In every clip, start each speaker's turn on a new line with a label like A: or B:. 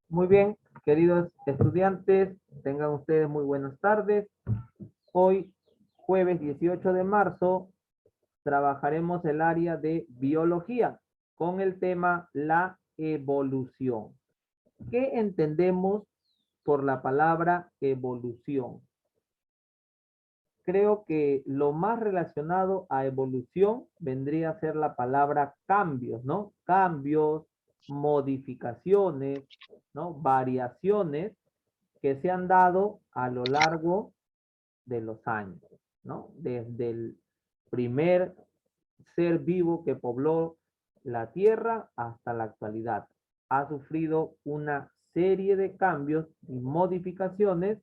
A: Muy bien, queridos estudiantes, tengan ustedes muy buenas tardes. Hoy, jueves 18 de marzo, trabajaremos el área de biología con el tema la evolución. ¿Qué entendemos por la palabra evolución? Creo que lo más relacionado a evolución vendría a ser la palabra cambios, ¿no? Cambios, modificaciones, ¿no? Variaciones que se han dado a lo largo de los años, ¿no? Desde el primer ser vivo que pobló la Tierra hasta la actualidad. Ha sufrido una serie de cambios y modificaciones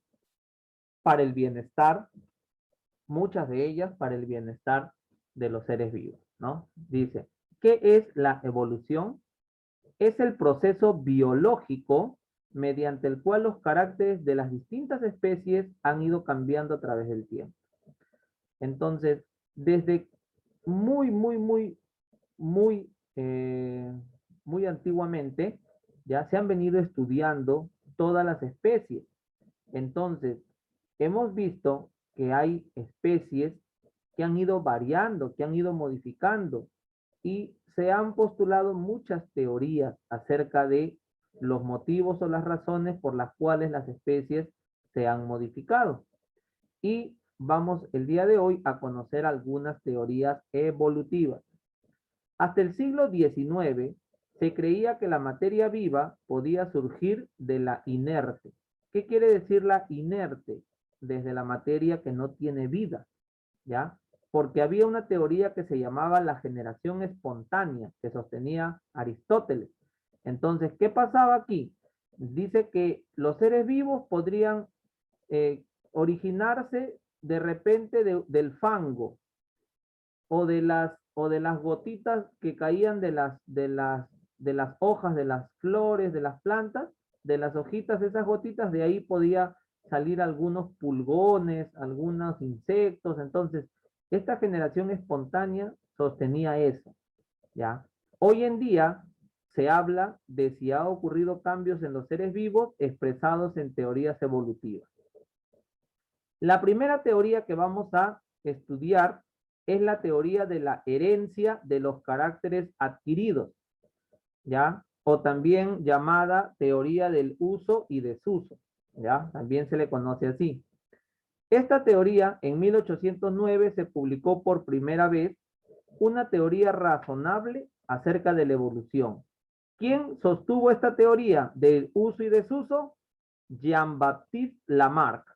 A: para el bienestar, muchas de ellas para el bienestar de los seres vivos, ¿no? Dice, ¿qué es la evolución? Es el proceso biológico mediante el cual los caracteres de las distintas especies han ido cambiando a través del tiempo. Entonces, desde muy, muy antiguamente, ya se han venido estudiando todas las especies. Entonces, hemos visto que hay especies que han ido variando, que han ido modificando y se han postulado muchas teorías acerca de los motivos o las razones por las cuales las especies se han modificado. Y vamos el día de hoy a conocer algunas teorías evolutivas. Hasta el siglo XIX se creía que la materia viva podía surgir de la inerte. ¿Qué quiere decir la inerte? Desde la materia que no tiene vida, ¿ya? Porque había una teoría que se llamaba la generación espontánea, que sostenía Aristóteles. Entonces, ¿qué pasaba aquí? Dice que los seres vivos podrían eh, originarse de repente del fango o de las gotitas que caían de las hojas, de las flores, de las plantas, de las hojitas, esas gotitas, de ahí podía salir algunos pulgones, algunos insectos. Entonces, esta generación espontánea sostenía eso, ¿ya? Hoy en día se habla de si ha ocurrido cambios en los seres vivos expresados en teorías evolutivas. La primera teoría que vamos a estudiar es la teoría de la herencia de los caracteres adquiridos, ¿ya? O también llamada teoría del uso y desuso, ¿ya? También se le conoce así. Esta teoría en 1809 se publicó por primera vez una teoría razonable acerca de la evolución. ¿Quién sostuvo esta teoría del uso y desuso? Jean-Baptiste Lamarck.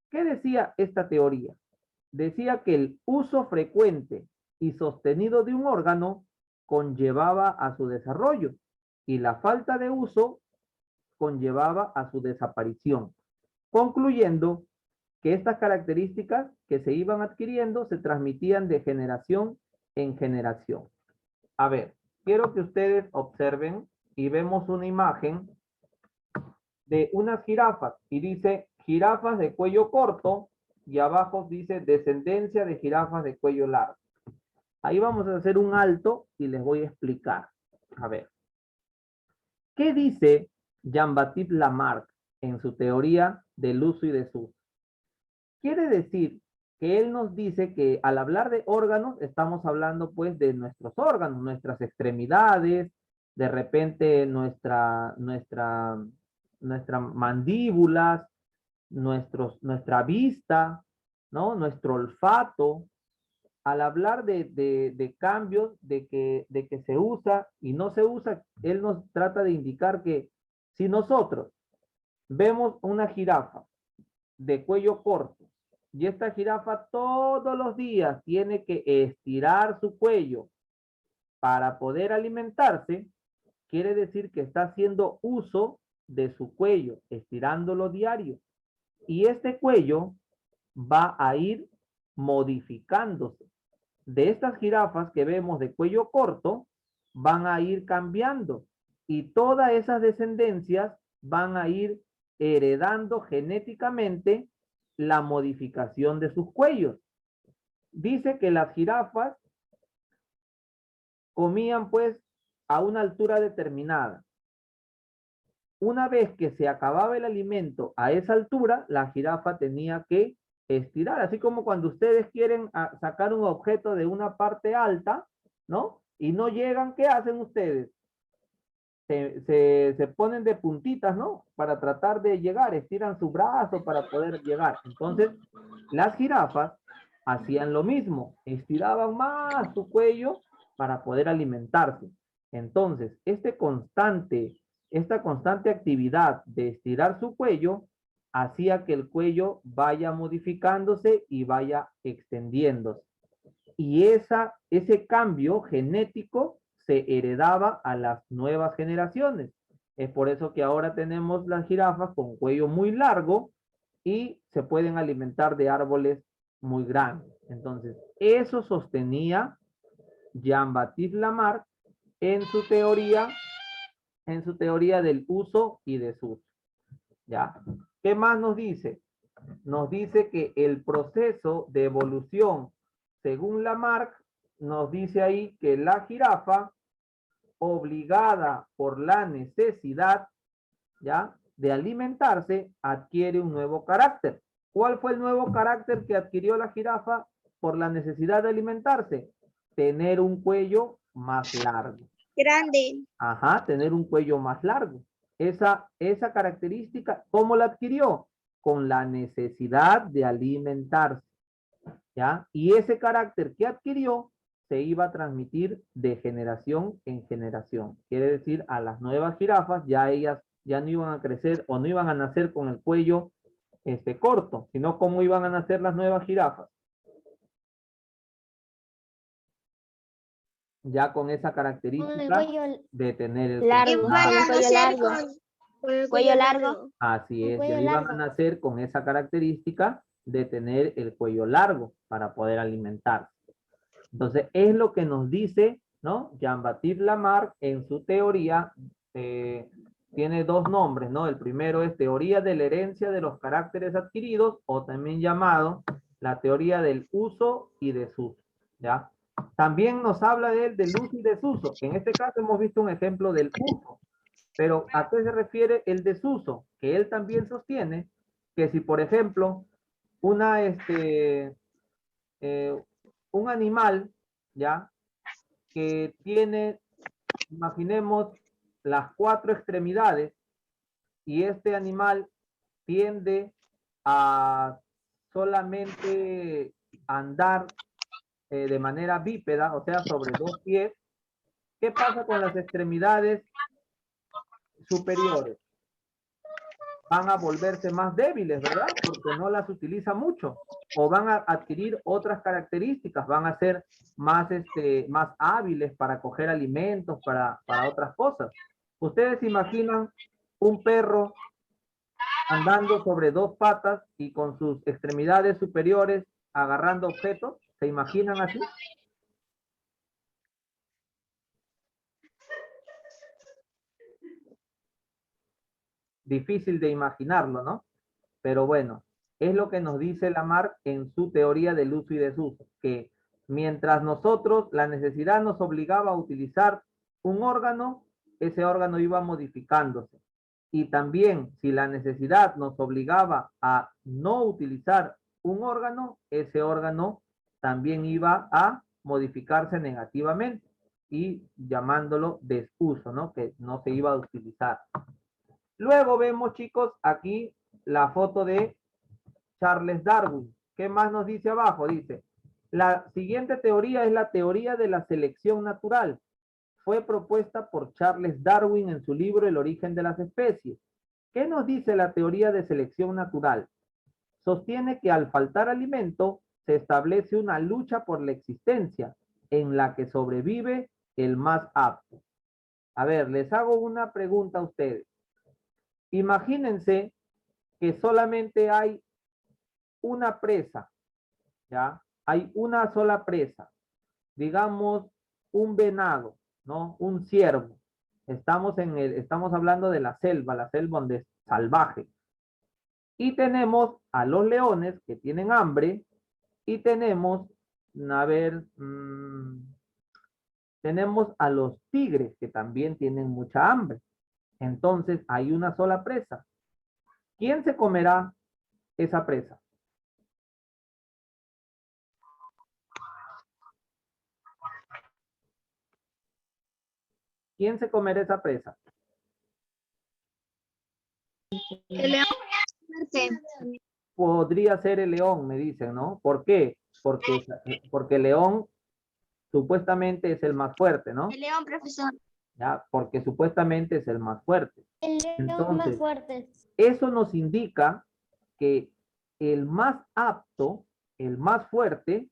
A: ¿Qué decía esta teoría? Decía que el uso frecuente y sostenido de un órgano conllevaba a su desarrollo y la falta de uso conllevaba a su desaparición, concluyendo que estas características que se iban adquiriendo se transmitían de generación en generación. A ver, quiero que ustedes observen y vemos una imagen de unas jirafas y dice jirafas de cuello corto y abajo dice descendencia de jirafas de cuello largo. Ahí vamos a hacer un alto y les voy a explicar. A ver, ¿qué dice Jean-Baptiste Lamarck en su teoría del uso y desuso? Quiere decir que él nos dice que al hablar de órganos estamos hablando pues de nuestros órganos, nuestras extremidades, de repente nuestra mandíbulas, nuestra vista, ¿no? Nuestro olfato. Al hablar de cambios, de que se usa y no se usa, él nos trata de indicar que si nosotros vemos una jirafa de cuello corto y esta jirafa todos los días tiene que estirar su cuello para poder alimentarse, quiere decir que está haciendo uso de su cuello, estirándolo diario. Y este cuello va a ir modificándose. De estas jirafas que vemos de cuello corto, van a ir cambiando y todas esas descendencias van a ir heredando genéticamente la modificación de sus cuellos. Dice que las jirafas comían pues a una altura determinada. una vez que se acababa el alimento a esa altura, la jirafa tenía que estirar, así como cuando ustedes quieren sacar un objeto de una parte alta, ¿no? Y no llegan, ¿qué hacen ustedes? Se ponen de puntitas, ¿no? Para tratar de llegar, estiran su brazo para poder llegar. Entonces, las jirafas hacían lo mismo, estiraban más su cuello para poder alimentarse. Entonces, esta constante actividad de estirar su cuello hacía que el cuello vaya modificándose y vaya extendiéndose. Y ese cambio genético se heredaba a las nuevas generaciones. Es por eso que ahora tenemos las jirafas con cuello muy largo y se pueden alimentar de árboles muy grandes. Entonces, eso sostenía Jean-Baptiste Lamarck en su teoría del uso y desuso. ¿Ya? ¿Qué más nos dice? Nos dice que el proceso de evolución, según Lamarck, nos dice ahí que la jirafa, obligada por la necesidad, ¿ya?, de alimentarse, adquiere un nuevo carácter. ¿Cuál fue el nuevo carácter que adquirió la jirafa por la necesidad de alimentarse? Tener un cuello más largo.
B: Grande.
A: Ajá, tener un cuello más largo. Esa característica, ¿cómo la adquirió? Con la necesidad de alimentarse, ¿ya? Y ese carácter que adquirió se iba a transmitir de generación en generación. Quiere decir, a las nuevas jirafas ya ellas ya no iban a crecer o no iban a nacer con el cuello corto, sino cómo iban a nacer las nuevas jirafas. Ya con esa característica de tener el
C: largo,
A: cuello largo.
B: Con el
C: Cuello largo.
A: Así es,
C: cuello
A: ya iban a
C: largo.
A: nacer con esa característica de tener el cuello largo para poder alimentarse. Entonces, es lo que nos dice, ¿no?, Jean-Baptiste Lamarck en su teoría. Tiene dos nombres, ¿no? El primero es teoría de la herencia de los caracteres adquiridos, o también llamado la teoría del uso y desuso, ¿ya? También nos habla de él del uso y desuso. En este caso hemos visto un ejemplo del uso, pero ¿a qué se refiere el desuso? Que él también sostiene que si, por ejemplo, un animal, ¿ya?, que tiene, imaginemos, las 4 extremidades, y este animal tiende a solamente andar de manera bípeda, o sea, sobre 2 pies, ¿qué pasa con las extremidades superiores? Van a volverse más débiles, ¿verdad? Porque no las utiliza mucho. O van a adquirir otras características, van a ser más, más hábiles para coger alimentos, para otras cosas. ¿Ustedes imaginan un perro andando sobre 2 patas y con sus extremidades superiores agarrando objetos? ¿Se imaginan así? Difícil de imaginarlo, ¿no? Pero bueno, es lo que nos dice Lamarck en su teoría del uso y desuso, que mientras nosotros, la necesidad nos obligaba a utilizar un órgano, ese órgano iba modificándose. Y también, si la necesidad nos obligaba a no utilizar un órgano, ese órgano también iba a modificarse negativamente, y llamándolo desuso, ¿no? Que no se iba a utilizar. Luego vemos, chicos, aquí la foto de Charles Darwin. ¿Qué más nos dice abajo? Dice, la siguiente teoría es la teoría de la selección natural. Fue propuesta por Charles Darwin en su libro El origen de las especies. ¿Qué nos dice la teoría de selección natural? Sostiene que al faltar alimento se establece una lucha por la existencia en la que sobrevive el más apto. A ver, les hago una pregunta a ustedes. Imagínense que solamente hay una presa, ¿ya? Hay una sola presa, digamos un venado, ¿no? Un ciervo. Estamos hablando de la selva donde es salvaje. Y tenemos a los leones que tienen hambre, y tenemos, a ver, tenemos a los tigres que también tienen mucha hambre. Entonces hay una sola presa. ¿Quién se comerá esa presa? ¿Quién se comerá esa presa?
B: El león muerte.
A: Podría ser el león, me dicen, ¿no? ¿Por qué? Porque el león supuestamente es el más fuerte, ¿no?
B: El león, profesor.
A: ¿Ya? Porque supuestamente es el más fuerte.
C: El león más
A: Entonces,
C: fuerte.
A: eso nos indica que el más apto, el más fuerte,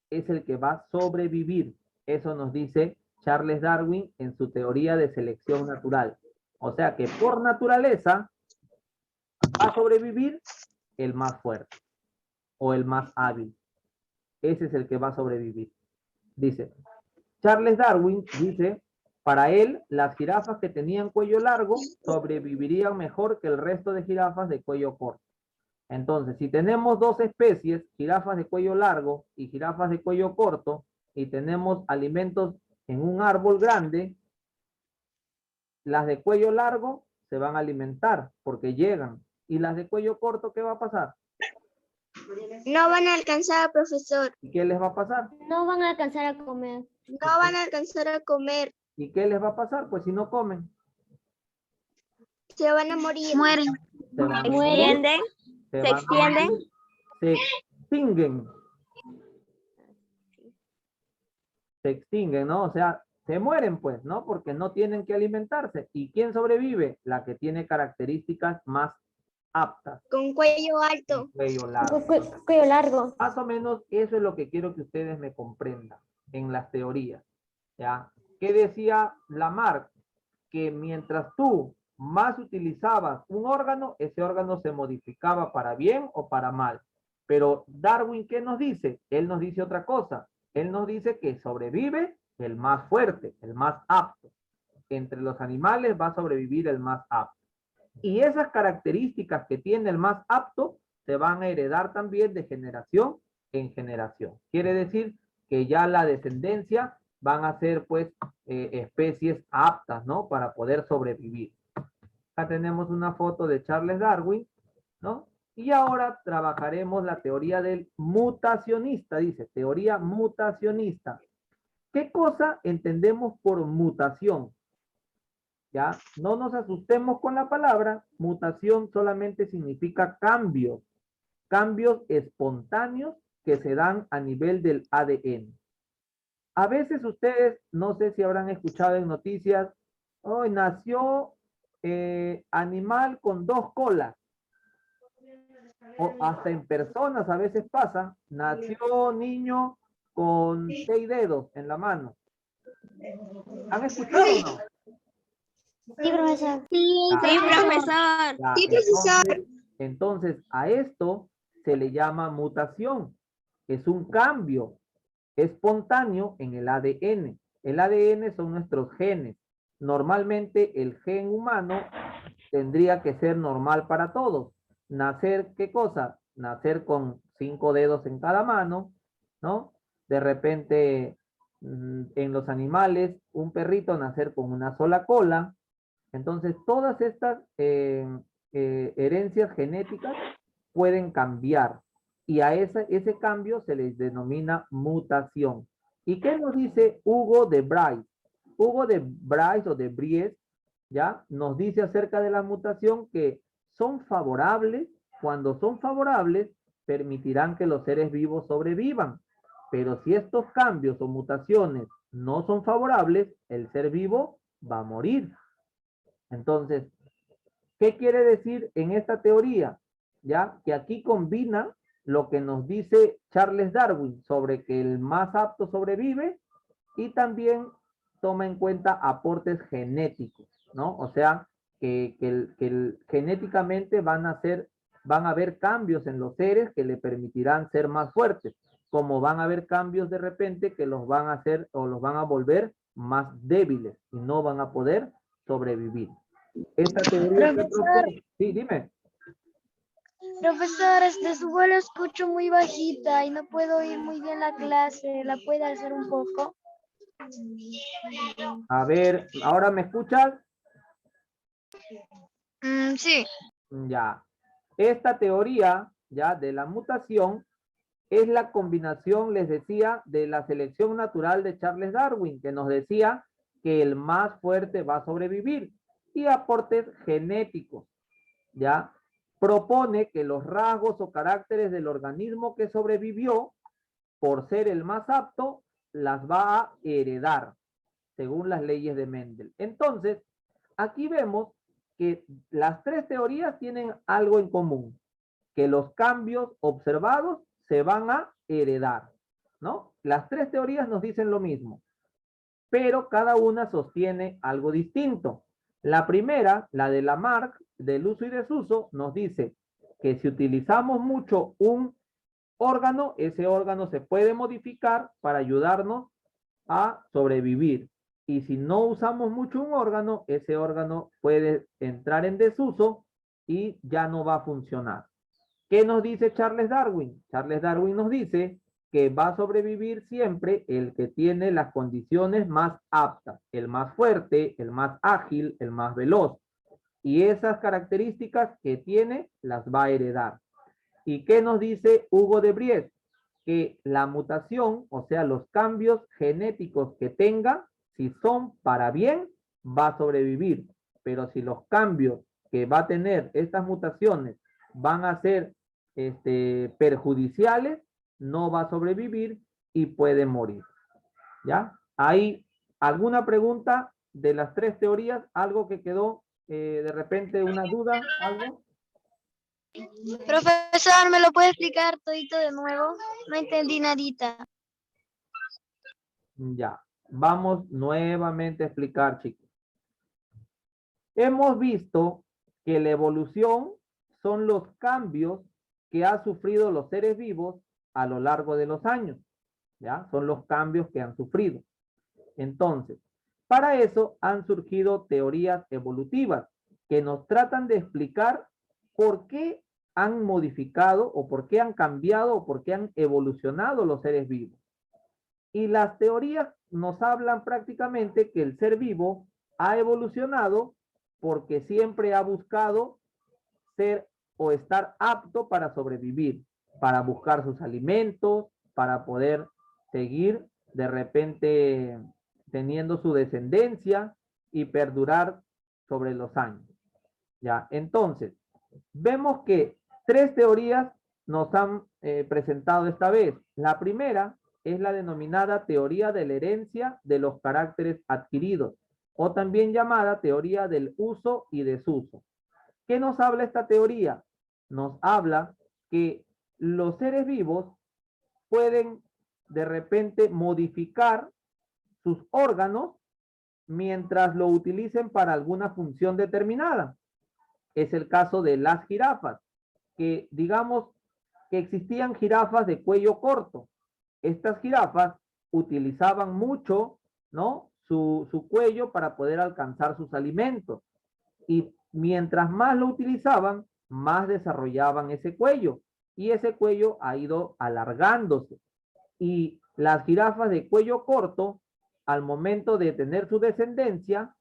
A: es el que va a sobrevivir. Eso nos dice Charles Darwin en su teoría de selección natural. O sea que por naturaleza va a sobrevivir el más fuerte o el más hábil. Ese es el que va a sobrevivir. Dice, Charles Darwin dice, para él, las jirafas que tenían cuello largo sobrevivirían mejor que el resto de jirafas de cuello corto. Entonces, si tenemos dos especies, jirafas de cuello largo y jirafas de cuello corto, y tenemos alimentos en un árbol grande, las de cuello largo se van a alimentar porque llegan. Y las de cuello corto, ¿qué va a pasar?
B: No van a alcanzar, profesor.
A: ¿Y qué les va a pasar?
C: No van a alcanzar a comer.
B: No van a alcanzar a comer.
A: ¿Y qué les va a pasar? Pues si no comen,
B: Se van a morir. Mueren.
A: se van a morir,
B: ¿Entienden?
A: se
B: ¿Se
A: van a
B: extienden?
A: morir, se extinguen. Se extinguen, ¿no? O sea, se mueren pues, ¿no? Porque no tienen que alimentarse. ¿Y quién sobrevive? La que tiene características más aptas.
B: Con cuello alto.
A: Cuello largo.
C: Cuello largo.
A: Más o menos eso es lo que quiero que ustedes me comprendan en las teorías. ¿Ya? ¿Qué decía Lamarck? Que mientras tú más utilizabas un órgano, ese órgano se modificaba para bien o para mal. Pero Darwin, ¿qué nos dice? Él nos dice otra cosa. Él nos dice que sobrevive el más fuerte, el más apto. Entre los animales va a sobrevivir el más apto. Y esas características que tiene el más apto se van a heredar también de generación en generación. Quiere decir que ya la descendencia van a ser pues especies aptas, ¿no? Para poder sobrevivir. Acá tenemos una foto de Charles Darwin, ¿no? Y ahora trabajaremos la teoría del mutacionista, dice, teoría mutacionista. ¿Qué cosa entendemos por mutación? ¿Ya? No nos asustemos con la palabra. Mutación solamente significa cambios, cambios espontáneos que se dan a nivel del ADN. A veces ustedes, no sé si habrán escuchado en noticias, hoy nació animal con 2 colas. O hasta en personas a veces pasa, nació niño con 6 dedos en la mano. ¿Han escuchado o no?
C: Sí, profesor.
B: Sí, profesor.
A: Ya,
B: Sí, profesor.
A: entonces, a esto se le llama mutación. Es un cambio espontáneo en el ADN. El ADN son nuestros genes. Normalmente el gen humano tendría que ser normal para todos. Nacer, ¿qué cosa? Nacer con 5 dedos en cada mano, ¿no? De repente, en los animales, un perrito nacer con una sola cola. Entonces, todas estas herencias genéticas pueden cambiar y a ese cambio se les denomina mutación. ¿Y qué nos dice Hugo de Bryce? Hugo de Bryce o de Bries, ¿ya? Nos dice acerca de la mutación que son favorables, cuando son favorables, permitirán que los seres vivos sobrevivan. Pero si estos cambios o mutaciones no son favorables, el ser vivo va a morir. Entonces, ¿qué quiere decir en esta teoría? Ya que aquí combina lo que nos dice Charles Darwin sobre que el más apto sobrevive y también toma en cuenta aportes genéticos, ¿no? O sea, genéticamente van a haber cambios en los seres que le permitirán ser más fuertes, como van a haber cambios de repente que los van a hacer o los van a volver más débiles y no van a poder sobrevivir. Esta teoría que propone. Sí, dime.
D: Profesor, su voz lo escucho muy bajita y no puedo oír muy bien la clase. ¿La puede hacer un poco?
A: A ver, ¿ahora me escuchas?
D: Sí.
A: Ya. Esta teoría, ya, de la mutación es la combinación, les decía, de la selección natural de Charles Darwin, que nos decía que el más fuerte va a sobrevivir, y aportes genéticos, ¿ya? Propone que los rasgos o caracteres del organismo que sobrevivió, por ser el más apto, las va a heredar, según las leyes de Mendel. Entonces, aquí vemos que las tres teorías tienen algo en común, que los cambios observados se van a heredar, ¿no? Las tres teorías nos dicen lo mismo, pero cada una sostiene algo distinto. La primera, la de Lamarck, del uso y desuso, nos dice que si utilizamos mucho un órgano, ese órgano se puede modificar para ayudarnos a sobrevivir. Y si no usamos mucho un órgano, ese órgano puede entrar en desuso y ya no va a funcionar. ¿Qué nos dice Charles Darwin? Charles Darwin nos dice que va a sobrevivir siempre el que tiene las condiciones más aptas, el más fuerte, el más ágil, el más veloz. Y esas características que tiene las va a heredar. ¿Y qué nos dice Hugo de Vries? Que la mutación, o sea, los cambios genéticos que tenga, si son para bien, va a sobrevivir. Pero si los cambios que va a tener estas mutaciones van a ser perjudiciales, no va a sobrevivir y puede morir. ¿Ya? ¿Hay alguna pregunta de las tres teorías? ¿Algo que quedó de repente una duda? ¿Algo?
D: Profesor, ¿me lo puede explicar todito de nuevo? No entendí nadita.
A: Ya. Vamos nuevamente a explicar, chicos. Hemos visto que la evolución son los cambios que han sufrido los seres vivos a lo largo de los años. ¿Ya? Son los cambios que han sufrido. Entonces, para eso han surgido teorías evolutivas que nos tratan de explicar por qué han modificado o por qué han cambiado o por qué han evolucionado los seres vivos. Y las teorías nos hablan prácticamente que el ser vivo ha evolucionado porque siempre ha buscado ser o estar apto para sobrevivir, para buscar sus alimentos, para poder seguir de repente teniendo su descendencia y perdurar sobre los años. ¿Ya? Entonces, vemos que tres teorías nos han presentado esta vez. La primera es la denominada teoría de la herencia de los caracteres adquiridos, o también llamada teoría del uso y desuso. ¿Qué nos habla esta teoría? Nos habla que los seres vivos pueden de repente modificar sus órganos mientras lo utilicen para alguna función determinada. Es el caso de las jirafas, que digamos que existían jirafas de cuello corto. Estas jirafas utilizaban mucho, ¿no? Su cuello para poder alcanzar sus alimentos. Y mientras más lo utilizaban, más desarrollaban ese cuello. Y ese cuello ha ido alargándose. Y las jirafas de cuello corto, al momento de tener su descendencia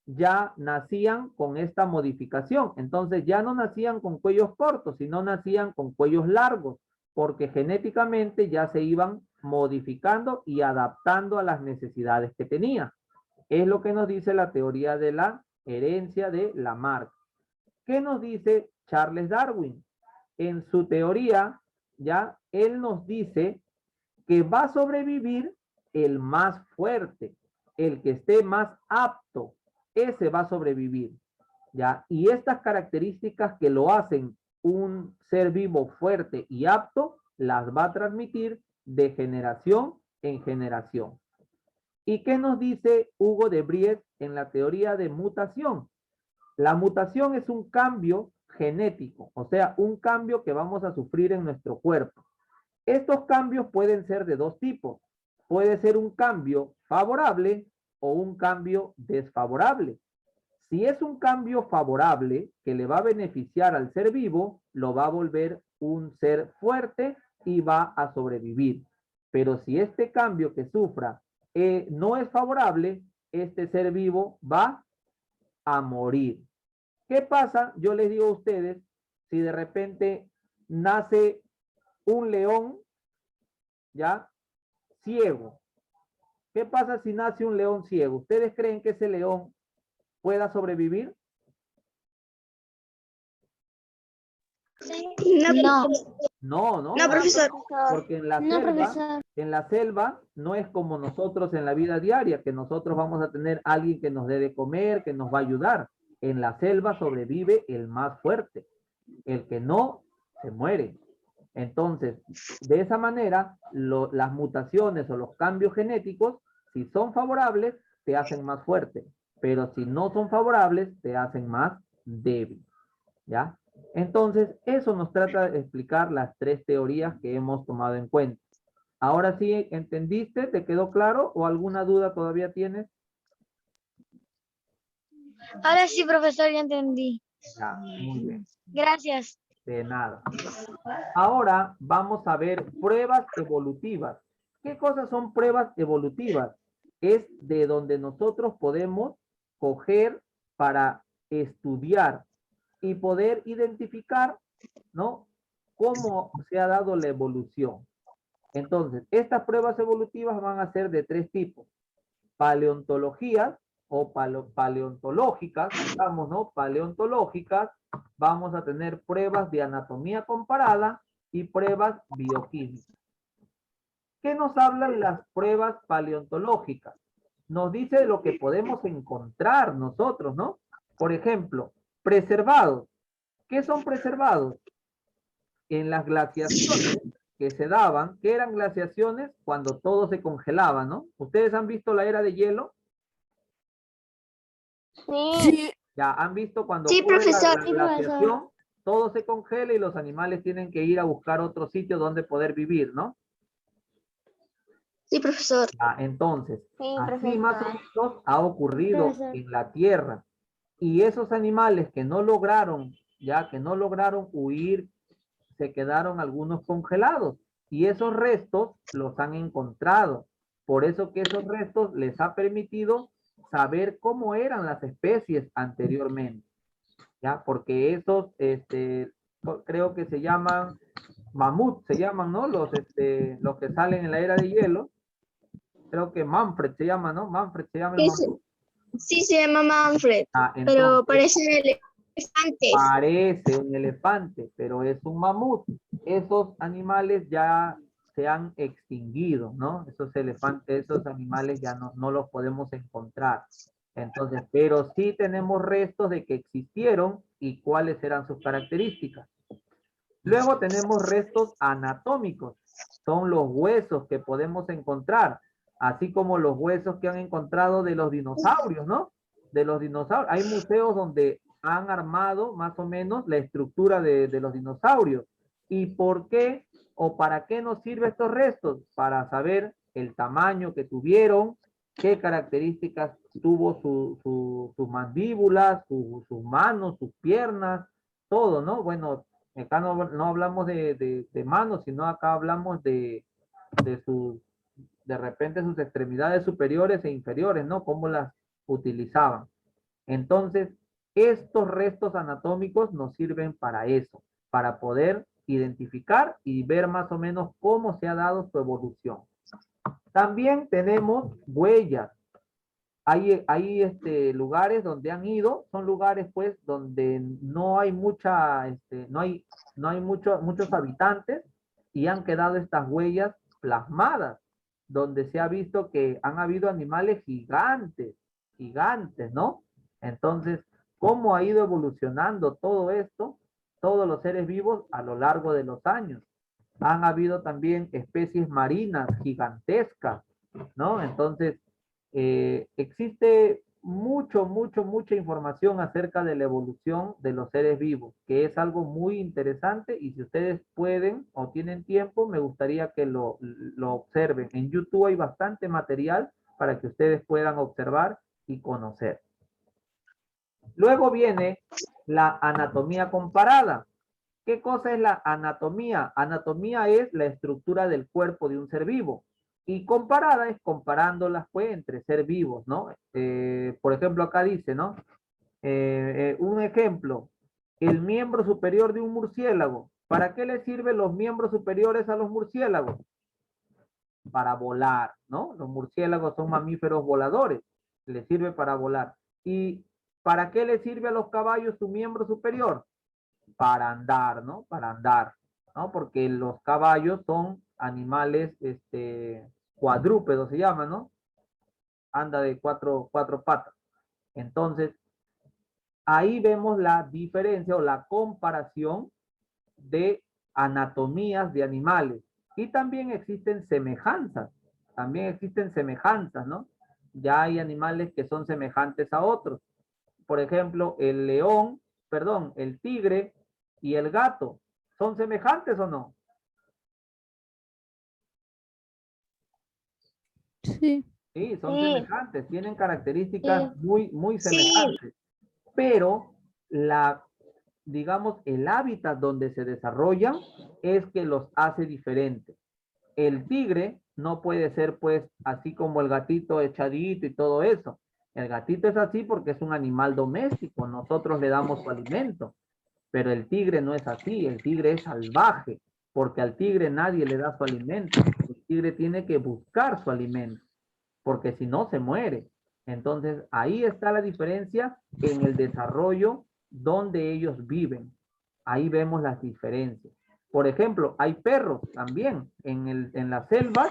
A: ya nacían con esta modificación. Entonces ya no nacían con cuellos cortos, sino nacían con cuellos largos, porque genéticamente ya se iban modificando y adaptando a las necesidades que tenían. Es lo que nos dice la teoría de la herencia de Lamarck. ¿Qué nos dice Charles Darwin? En su teoría, ya, él nos dice que va a sobrevivir el más fuerte, el que esté más apto, ese va a sobrevivir, ¿ya? Y estas características que lo hacen un ser vivo fuerte y apto, las va a transmitir de generación en generación. ¿Y qué nos dice Hugo de Vries en la teoría de mutación? La mutación es un cambio genético, o sea, un cambio que vamos a sufrir en nuestro cuerpo. Estos cambios pueden ser de dos tipos. Puede ser un cambio favorable o un cambio desfavorable. Si es un cambio favorable que le va a beneficiar al ser vivo, lo va a volver un ser fuerte y va a sobrevivir. Pero si este cambio que sufra no es favorable, este ser vivo va a morir. ¿Qué pasa? Yo les digo a ustedes, si de repente nace un león, ¿ya? Ciego. ¿Qué pasa si nace un león ciego? ¿Ustedes creen que ese león pueda sobrevivir?
B: No,
A: No,
B: no, profesor.
A: porque
C: No, profesor.
A: en la selva no es como nosotros en la vida diaria, que nosotros vamos a tener alguien que nos dé de comer, que nos va a ayudar. En la selva sobrevive el más fuerte. El que no, se muere. Entonces, de esa manera, las mutaciones o los cambios genéticos, si son favorables, te hacen más fuerte. Pero si no son favorables, te hacen más débil. ¿Ya? Entonces, eso nos trata de explicar las tres teorías que hemos tomado en cuenta. Ahora sí, ¿entendiste? ¿Te quedó claro? ¿O alguna duda todavía tienes?
D: Ahora sí, profesor, ya entendí.
A: Ya, muy bien.
D: Gracias.
A: De nada. Ahora vamos a ver pruebas evolutivas. ¿Qué cosas son pruebas evolutivas? Es de donde nosotros podemos coger para estudiar y poder identificar, ¿no? Cómo se ha dado la evolución. Entonces, estas pruebas evolutivas van a ser de tres tipos. Paleontologías o paleontológicas, digamos, ¿no? Paleontológicas, vamos a tener pruebas de anatomía comparada y pruebas bioquímicas. ¿Qué nos hablan las pruebas paleontológicas? Nos dice lo que podemos encontrar nosotros, ¿no? Por ejemplo, preservados. ¿Qué son preservados? En las glaciaciones que se daban, que eran glaciaciones cuando todo se congelaba, ¿no? ¿Ustedes han visto la era de hielo?
C: Sí.
A: Ya han visto cuando
B: Sí,
A: ocurre
B: profesor.
A: la
C: Sí, profesor.
A: glaciación, todo se congela y los animales tienen que ir a buscar otro sitio donde poder vivir, ¿no?
B: Sí, profesor.
A: Entonces,
C: Sí,
A: así más o
C: profesor.
A: menos ha ocurrido
C: Profesor.
A: en la Tierra. Y esos animales que no lograron, ya que no lograron huir, se quedaron algunos congelados. Y esos restos los han encontrado. Por eso que esos restos les ha permitido saber cómo eran las especies anteriormente. ¿Ya? Porque esos, creo que se llaman mamut, se llaman, ¿no? Los que salen en la era de hielo. Creo que Manfred se llama, ¿no? Manfred se llama el mamut.
B: Sí, se llama Manfred, pero
A: Entonces,
B: parecen elefantes.
A: parece un elefante, pero es un mamut. Esos animales ya se han extinguido, ¿no? Esos elefantes, esos animales ya no los podemos encontrar. Entonces, pero sí tenemos restos de que existieron y cuáles eran sus características. Luego tenemos restos anatómicos. Son los huesos que podemos encontrar, así como los huesos que han encontrado de los dinosaurios, ¿no? De los dinosaurios. Hay museos donde han armado más o menos la estructura de los dinosaurios. ¿Y por qué o para qué nos sirven estos restos? Para saber el tamaño que tuvieron, qué características tuvo sus mandíbulas, sus manos, sus piernas, todo, ¿no? Bueno, acá no hablamos de manos, sino acá hablamos de repente sus extremidades superiores e inferiores, ¿no? Cómo las utilizaban. Entonces, estos restos anatómicos nos sirven para eso, para poder identificar y ver más o menos cómo se ha dado su evolución. También tenemos huellas. Hay lugares donde han ido, son lugares pues donde no hay muchos habitantes y han quedado estas huellas plasmadas, donde se ha visto que han habido animales gigantes, ¿no? Entonces, ¿cómo ha ido evolucionando todo esto, todos los seres vivos a lo largo de los años? Han habido también especies marinas gigantescas, ¿no? Entonces, existe mucha información acerca de la evolución de los seres vivos, que es algo muy interesante y si ustedes pueden o tienen tiempo, me gustaría que lo observen. En YouTube hay bastante material para que ustedes puedan observar y conocer. Luego viene la anatomía comparada. ¿Qué cosa es la anatomía? Anatomía es la estructura del cuerpo de un ser vivo. Y comparada es comparándolas pues entre ser vivos, ¿no? Por ejemplo, acá dice, ¿no? Un ejemplo, el miembro superior de un murciélago. ¿Para qué le sirven los miembros superiores a los murciélagos? Para volar, ¿no? Los murciélagos son mamíferos voladores, les sirve para volar. ¿Y para qué le sirve a los caballos su miembro superior? Para andar, ¿no? Para andar, ¿no? Porque los caballos son animales, cuadrúpedos se llama, ¿no? Anda de cuatro patas. Entonces, ahí vemos la diferencia o la comparación de anatomías de animales. Y también existen semejanzas, ¿no? Ya hay animales que son semejantes a otros. Por ejemplo, el tigre y el gato, ¿son semejantes o no?
C: Sí.
A: Sí, son
D: Sí.
A: semejantes, tienen características
D: Sí.
A: muy semejantes, pero digamos, el hábitat donde se desarrollan es que los hace diferentes. El tigre no puede ser pues así como el gatito echadito y todo eso. El gatito es así porque es un animal doméstico, nosotros le damos su alimento, pero el tigre no es así, el tigre es salvaje, porque al tigre nadie le da su alimento, el tigre tiene que buscar su alimento, porque si no se muere. Entonces ahí está la diferencia en el desarrollo donde ellos viven. Ahí vemos las diferencias. Por ejemplo, hay perros también. En la selva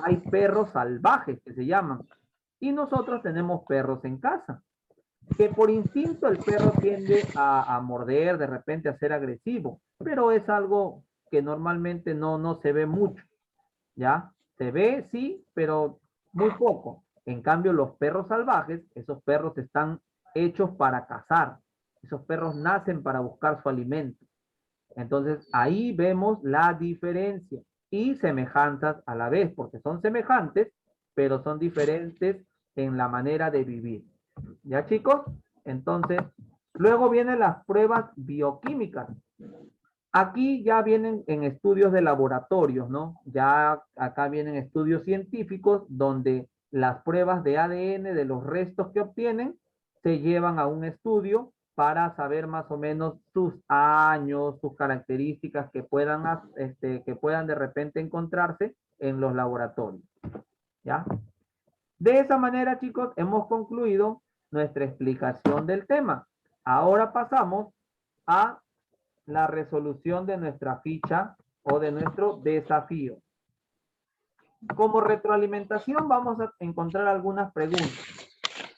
A: hay perros salvajes que se llaman. Y nosotros tenemos perros en casa. Que por instinto el perro tiende a morder, de repente a ser agresivo. Pero es algo que normalmente no se ve mucho. ¿Ya? Se ve, sí, pero muy poco. En cambio, los perros salvajes, esos perros están hechos para cazar. Esos perros nacen para buscar su alimento. Entonces, ahí vemos la diferencia y semejanzas a la vez, porque son semejantes, pero son diferentes en la manera de vivir. ¿Ya, chicos? Entonces, luego vienen las pruebas bioquímicas. Aquí ya vienen en estudios de laboratorios, ¿no? Ya acá vienen estudios científicos donde las pruebas de ADN de los restos que obtienen se llevan a un estudio para saber más o menos sus años, sus características que puedan de repente encontrarse en los laboratorios. ¿Ya? De esa manera, chicos, hemos concluido nuestra explicación del tema. Ahora pasamos a la resolución de nuestra ficha o de nuestro desafío. Como retroalimentación vamos a encontrar algunas preguntas.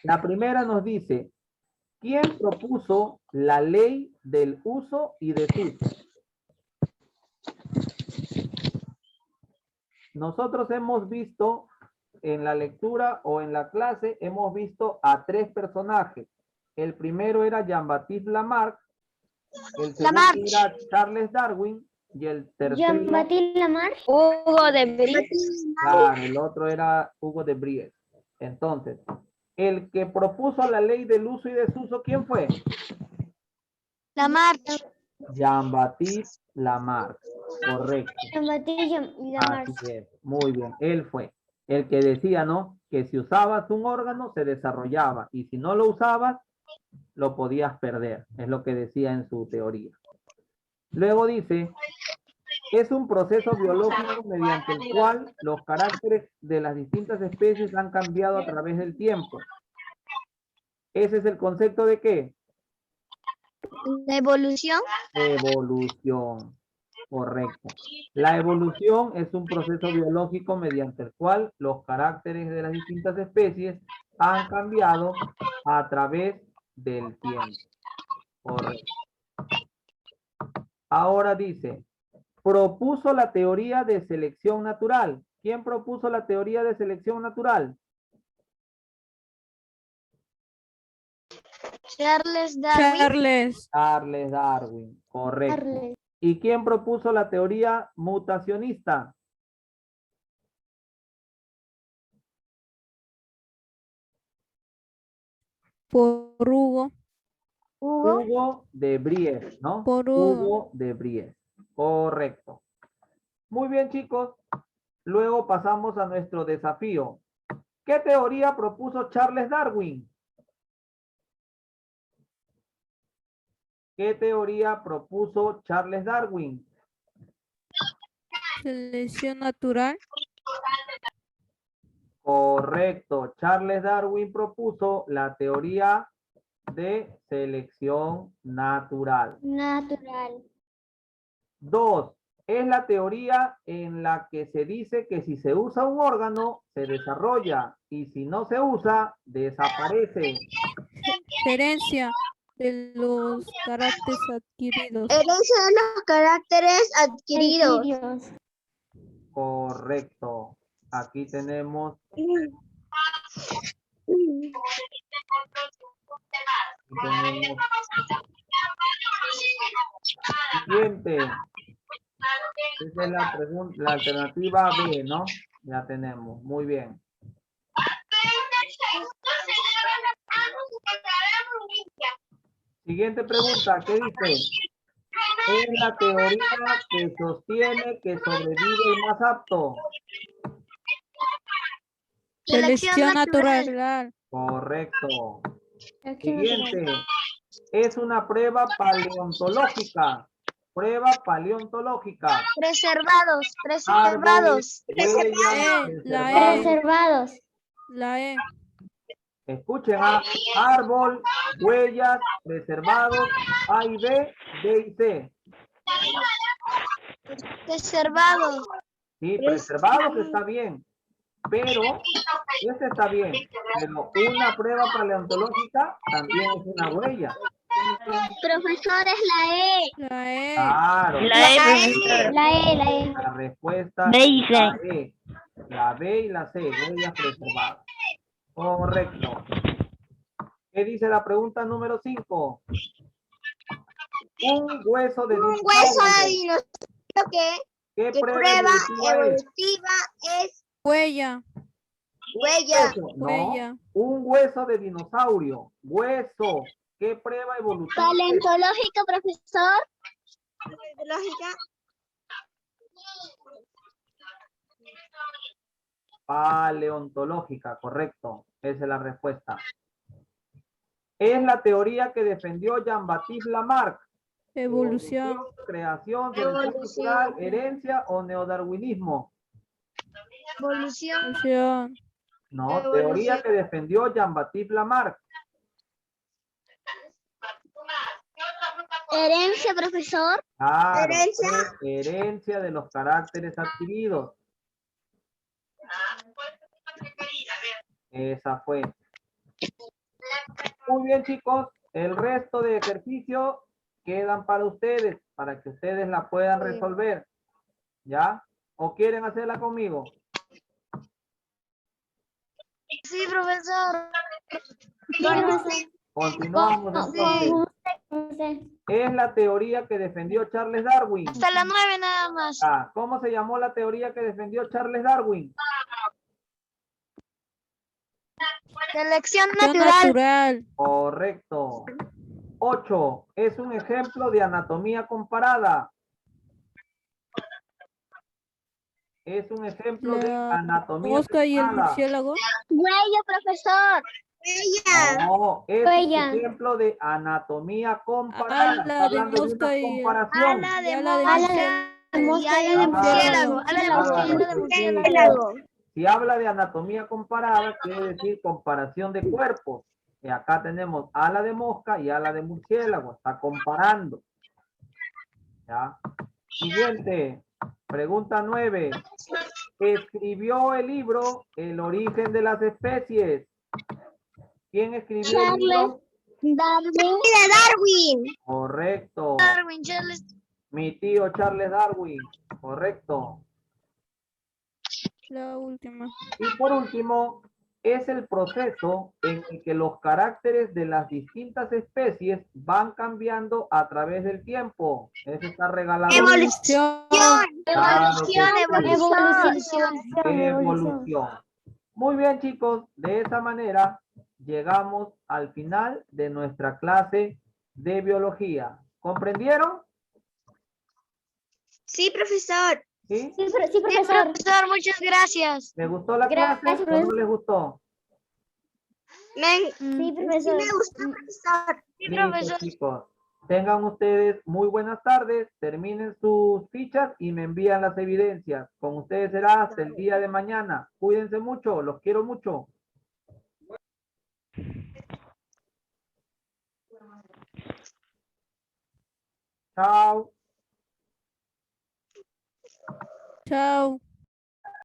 A: La primera nos dice, ¿quién propuso la ley del uso y desuso? Nosotros hemos visto en la lectura o en la clase, hemos visto a tres personajes. El primero era Jean-Baptiste Lamarck, el segundo era Charles Darwin y el tercero...
D: Jean-Baptiste Lamarck.
B: Hugo de Brie.
A: Claro, el otro era Hugo de Brie. Entonces, el que propuso la ley del uso y desuso, ¿quién fue?
B: Lamarck.
A: Jean-Baptiste Lamarck. Correcto.
D: Jean-Baptiste Lamarck.
A: Así es. Muy bien. Él fue el que decía, ¿no? Que si usabas un órgano, se desarrollaba. Y si no lo usabas, lo podías perder. Es lo que decía en su teoría. Luego dice, es un proceso biológico mediante el cual los caracteres de las distintas especies han cambiado a través del tiempo. ¿Ese es el concepto de qué?
B: La evolución.
A: Evolución. Correcto. La evolución es un proceso biológico mediante el cual los caracteres de las distintas especies han cambiado a través del tiempo. Correcto. Ahora dice, propuso la teoría de selección natural. ¿Quién propuso la teoría de selección natural?
B: Charles Darwin.
A: Charles Darwin, correcto.
D: Charles.
A: ¿Y quién propuso la teoría mutacionista?
C: Por Hugo.
D: Hugo.
A: Hugo de Brie, ¿no?
C: Por Hugo.
A: Hugo de Brie, correcto. Muy bien, chicos. Luego pasamos a nuestro desafío. ¿Qué teoría propuso Charles Darwin? ¿Qué teoría propuso Charles Darwin?
C: Selección natural.
A: Correcto. Charles Darwin propuso la teoría de selección natural.
D: Natural.
A: 2. Es la teoría en la que se dice que si se usa un órgano, se desarrolla y si no se usa, desaparece.
C: Gerencia de los caracteres adquiridos.
B: Herencia de los caracteres adquiridos.
A: Correcto. Aquí tenemos. Siguiente. Esa es la pregunta, la alternativa B, ¿no? Ya tenemos. Muy bien. Siguiente pregunta. ¿Qué dice? Es la teoría que sostiene que sobrevive el más apto.
C: Selección natural.
A: Correcto. Siguiente. Es una prueba paleontológica. Prueba paleontológica.
B: Preservados.
A: Árboles, huellas,
C: La
A: preservados.
D: Preservados.
C: La E.
A: Escuchen, árbol, huellas, preservados, A y B, B y C.
B: Preservados.
A: Sí, preservados está bien, pero este está bien, pero una prueba paleontológica también es una huella.
B: Profesor, es la E.
C: La E.
A: Claro,
D: La E.
A: la respuesta
E: B y
A: es la E, la B y la C, huellas preservadas. Correcto. ¿Qué dice la pregunta número 5? Un hueso de
B: Un hueso de
A: dinosaurio.
B: dinosaurio
A: ¿Qué
B: que
A: prueba
B: prueba
A: evolutiva es?
B: evolutiva es
C: Huella.
B: huella.
A: Hueso, no,
C: Huella.
A: un hueso de dinosaurio. Hueso. ¿Qué prueba evolutiva es?
B: Paleontológica, profesor. Paleontológica.
A: Paleontológica, correcto. Esa es la respuesta. Es la teoría que defendió Jean-Baptiste Lamarck.
C: Evolución.
A: Creación, selección natural, herencia o neodarwinismo.
B: Evolución.
C: Evolución.
A: No, teoría que defendió Jean-Baptiste Lamarck.
B: Herencia, profesor.
A: Claro,
B: Herencia.
A: herencia de los caracteres adquiridos. Esa fue. Muy bien, chicos. El resto de ejercicios quedan para ustedes, para que ustedes la puedan resolver. ¿Ya? ¿O quieren hacerla conmigo?
B: Sí, profesor.
A: Continuamos entonces. Es la teoría que defendió Charles Darwin.
B: Hasta las 9 nada más.
A: ¿Cómo se llamó la teoría que defendió Charles Darwin?
B: Selección natural.
A: Correcto. 8. Es un ejemplo de anatomía comparada. Es un ejemplo de anatomía
C: Mosca y el
A: comparada.
C: murciélago.
B: Huella, profesor. Huella.
A: No, es
D: Huella.
A: un ejemplo de anatomía comparada. Está
C: Ala de
A: hablando de
C: mosca
A: una
C: y
A: comparación.
B: Ala de
C: ala de
B: mosca.
D: de
B: murciélago. Ala de mosca y ala de murciélago.
A: Si habla de anatomía comparada, quiere decir comparación de cuerpos. Y acá tenemos ala de mosca y ala de murciélago. Está comparando. ¿Ya? Siguiente. Pregunta 9. Escribió el libro El origen de las especies. ¿Quién escribió el libro?
B: Darwin.
A: Correcto.
B: Darwin, Charles.
A: Mi tío Charles Darwin. Correcto.
C: La última.
A: Y por último, es el proceso en el que los caracteres de las distintas especies van cambiando a través del tiempo. Eso está regalado.
B: Evolución.
A: Claro que
B: Evolución.
A: sí. Evolución. Muy bien, chicos. De esa manera llegamos al final de nuestra clase de biología. ¿Comprendieron?
B: Sí, profesor.
A: ¿Sí?
D: Sí,
B: Sí,
D: profesor.
B: profesor, muchas gracias.
A: ¿Les gustó la
D: Gracias,
A: clase o no
D: profesor.
A: les gustó?
D: Sí,
B: Sí,
D: profesor.
B: me gustó, profesor. Sí,
A: Listo,
B: profesor.
A: chicos. Tengan ustedes muy buenas tardes, terminen sus fichas y me envían las evidencias. Con ustedes será hasta el día de mañana. Cuídense mucho, los quiero mucho. Chao.
C: Chao.